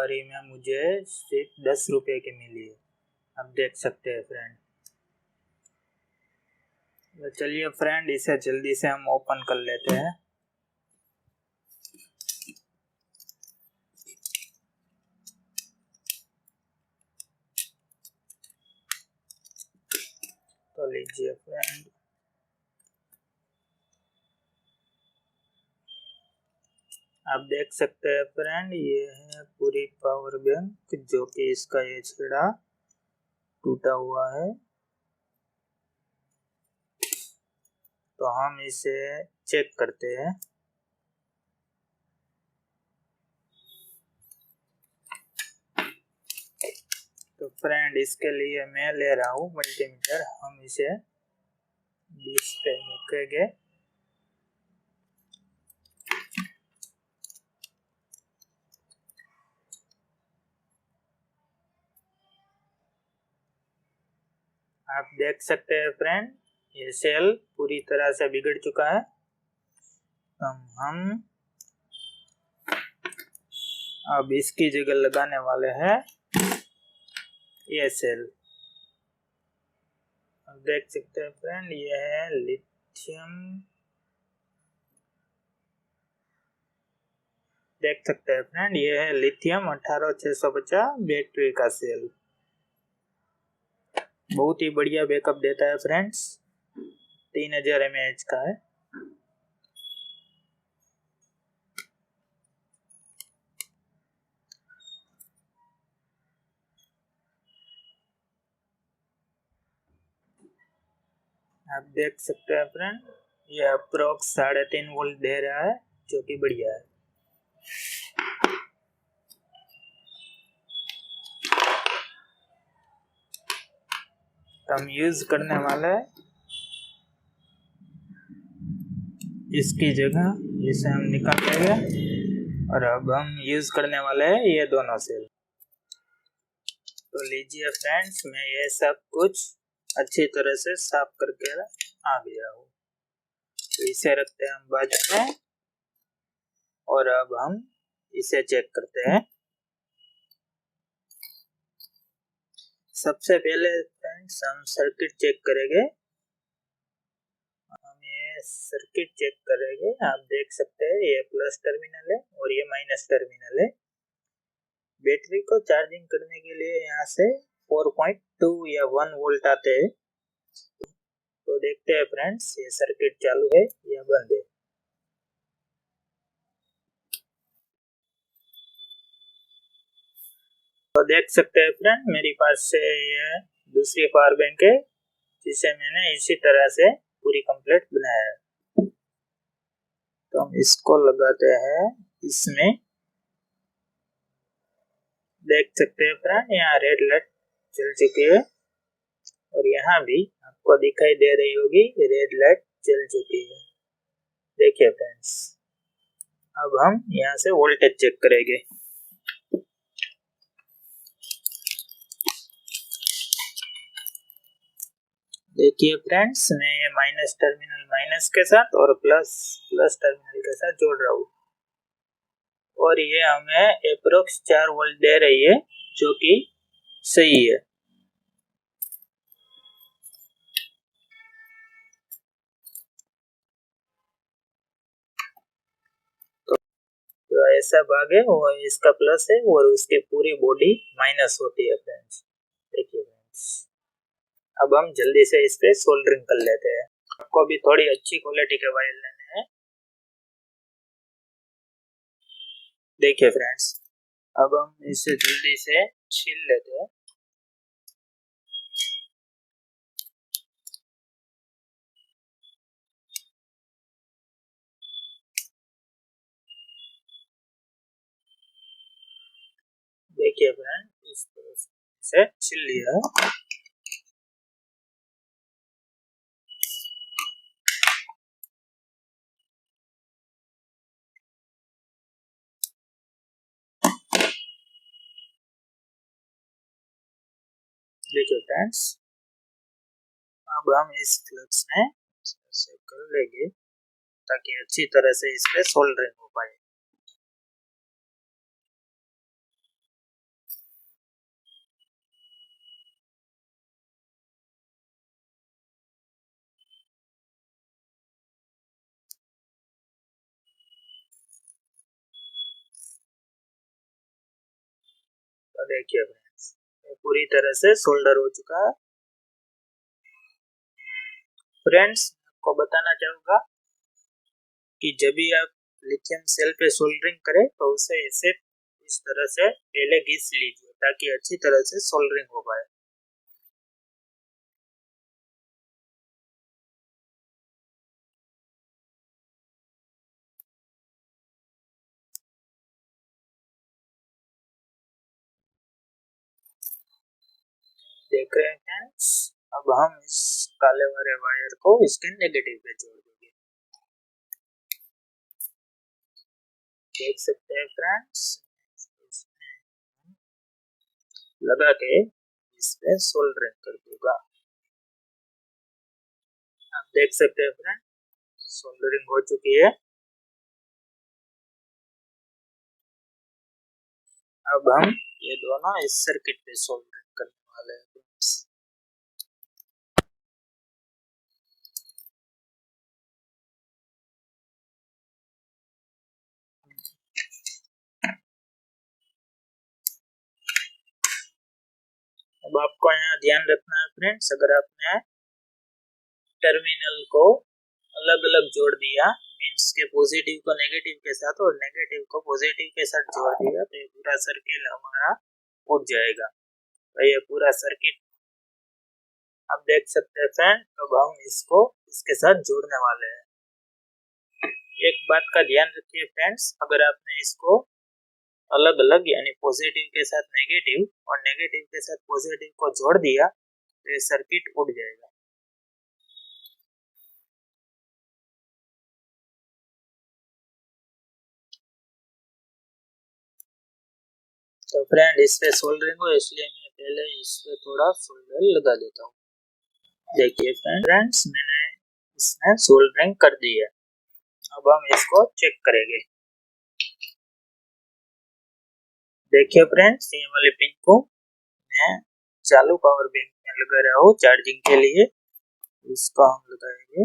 और ये में मुझे सिर्फ 10 रुपये की मिली है। आप देख सकते हैं फ्रेंड। तो चलिए फ्रेंड, इसे जल्दी से हम ओपन कर लेते हैं। तो लीजिए फ्रेंड, आप देख सकते हैं फ्रेंड, ये है पूरी पावर बैंक जो कि इसका ये छेड़ा टूटा हुआ है। तो हम इसे चेक करते हैं। तो फ्रेंड, इसके लिए मैं ले रहा हूँ मल्टीमीटर। हम इसे 20 पे रखेंगे। आप देख सकते हैं फ्रेंड, ये सेल पूरी तरह से बिगड़ चुका है। हम अब इसकी जगह लगाने वाले हैं ये सेल। आप देख सकते हैं फ्रेंड, ये है लिथियम। देख सकते हैं फ्रेंड, ये है लिथियम 18650 बैटरी का सेल। बहुत ही बढ़िया बैकअप देता है फ्रेंड्स। 3000 mAh का है। आप देख सकते हैं फ्रेंड, ये अप्रोक्स 3.5 वोल्ट दे रहा है, जो कि बढ़िया है। हम यूज करने वाले इसकी जगह इसे हम निकाल देंगे और अब हम यूज करने वाले हैं ये दोनों सेल। तो लीजिए फ्रेंड्स, मैं ये सब कुछ अच्छी तरह से साफ करके आ गया हूँ। तो इसे रखते हैं हम बाजू में और अब हम इसे चेक करते हैं। सबसे पहले फ्रेंड्स हम सर्किट चेक करेंगे। हम ये सर्किट चेक करेंगे। आप देख सकते हैं, ये प्लस टर्मिनल है और ये माइनस टर्मिनल है। बैटरी को चार्जिंग करने के लिए यहाँ से 4.2 या 1 वोल्ट आते हैं। तो देखते हैं फ्रेंड्स, ये सर्किट चालू है या बंद है। तो देख सकते हैं फ्रेंड, मेरे पास से ये दूसरी पावर बैंक है जिसे मैंने इसी तरह से पूरी कंप्लीट बनाया है। तो हम इसको लगाते हैं इसमें। देख सकते हैं फ्रेंड, यहाँ रेड लाइट चल चुकी है और यहाँ भी आपको दिखाई दे रही होगी रेड लाइट चल चुकी है। देखिए फ्रेंड्स, अब हम यहाँ से वोल्टेज चेक करेंगे। देखिए फ्रेंड्स, मैं ये माइनस टर्मिनल माइनस के साथ और प्लस प्लस टर्मिनल के साथ जोड़ रहा हूँ और ये हमें अप्रोक्स 4 वोल्ट दे रही है, जो कि सही है। तो ऐसा भाग है वो इसका प्लस है और उसकी पूरी बॉडी माइनस होती है फ्रेंड्स। देखिए फ्रेंड्स, अब हम जल्दी से इस पे सोल्डरिंग कर लेते हैं। आपको भी थोड़ी अच्छी क्वालिटी के वायर लेने हैं। देखिए फ्रेंड्स, अब हम इसे जल्दी से छील लेते हैं। देखिए फ्रेंड, इस तरह से छील लिया है। देखिए फ्रेंड्स, अब हम इस फ्लक्स में ऐसे कर लेंगे ताकि अच्छी तरह से इस पे सोल्डरिंग हो पाए। देखिए फ्रेंड्स, पूरी तरह से सोल्डर हो चुका है। फ्रेंड्स, आपको बताना चाहूँगा कि जब भी आप लिथियम सेल पे सोल्डरिंग करें तो उसे ऐसे इस तरह से पहले घिस लीजिए ताकि अच्छी तरह से सोल्डरिंग हो पाए। देख रहे हैं फ्रेंड्स, अब हम इस काले वाले वायर को इसके नेगेटिव पे जोड़ देंगे। देख सकते हैं फ्रेंड्स, लगा के इस पे सोल्डरिंग कर दूंगा। आप देख सकते हैं फ्रेंड, सोल्डरिंग हो चुकी है। अब हम ये दोनों इस सर्किट पे सोल्डरिंग करने वाले हैं फ्रेंड्स। अब आपको यहाँ ध्यान रखना है फ्रेंड्स, अगर आपने टर्मिनल को अलग अलग जोड़ दिया, मीन्स के पॉजिटिव को नेगेटिव के साथ और नेगेटिव को पॉजिटिव के साथ जोड़ दिया, तो ये पूरा सर्किल हमारा उठ जाएगा। तो ये पूरा सर्किट आप देख सकते हैं फ्रेंड। अब हम इसको इसके साथ जोड़ने वाले हैं। एक बात का ध्यान रखिए फ्रेंड्स, अगर आपने इसको अलग अलग यानी पॉजिटिव के साथ नेगेटिव और नेगेटिव के साथ पॉजिटिव को जोड़ दिया तो ये सर्किट उठ जाएगा। तो फ्रेंड, इस पे सोल्डरिंग हो इसलिए मैं पहले इस पे थोड़ा सोल्डर लगा देता हूँ। देखिए फ्रेंड्स, मैंने इसमें सोल्डरिंग कर दी है। अब हम इसको चेक करेंगे। देखिए फ्रेंड्स, ये वाले पिन को मैं चालू पावर बैंक में लगा रहा हूँ चार्जिंग के लिए। इसको हम लगाएंगे।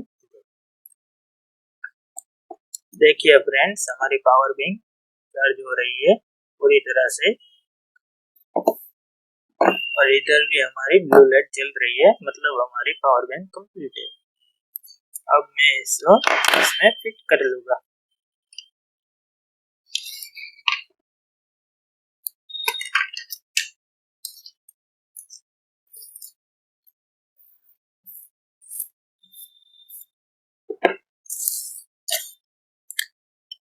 देखिए फ्रेंड्स, हमारी पावर बैंक चार्ज हो रही है पूरी तरह से और इधर भी हमारी ब्लू लाइट जल रही है, मतलब हमारी पावर बैंक कंप्लीट है। अब मैं इसको इसमें फिट कर लूंगा।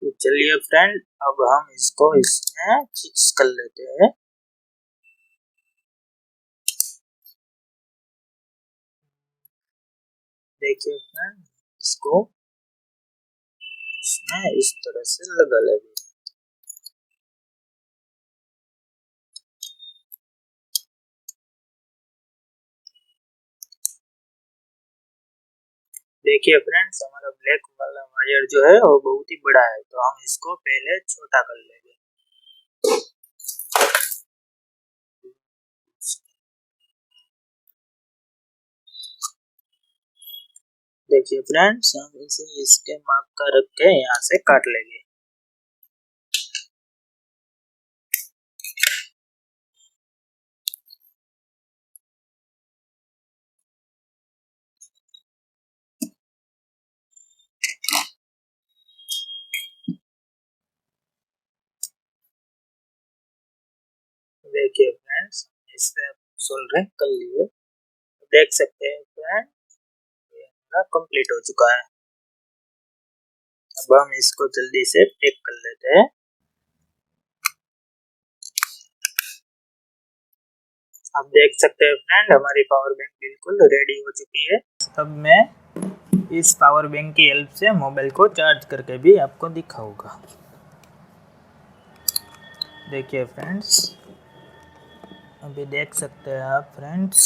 तो चलिए फ्रेंड, अब हम इसको इसमें फिक्स कर लेते हैं। देखिए फ्रेंड, इसको इसमें इस तरह से लगा लेंगे। देखिए फ्रेंड्स, हमारा ब्लैक वाला वायर जो है वो बहुत ही बड़ा है, तो हम इसको पहले छोटा कर लेंगे। देखिए फ्रेंड्स, हम इसे इसके माप का रख के यहाँ से काट लेंगे। देखिए फ्रेंड्स, इससे सोल्डरिंग कर लिए। देख सकते हैं फ्रेंड, ये हमारा कंप्लीट हो चुका है। अब हम इसको जल्दी से पैक कर लेते हैं। आप देख सकते हैं फ्रेंड, हमारी पावर बैंक बिल्कुल रेडी हो चुकी है। अब मैं इस पावर बैंक की हेल्प से मोबाइल को चार्ज करके भी आपको दिखाऊंगा। देखिए फ्रेंड्स, अभी देख सकते हैं आप फ्रेंड्स।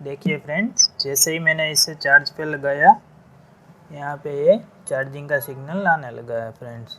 देखिए फ्रेंड्स, जैसे ही मैंने इसे चार्ज पे लगाया, यहाँ पे ये चार्जिंग का सिग्नल आने लगा है फ्रेंड्स।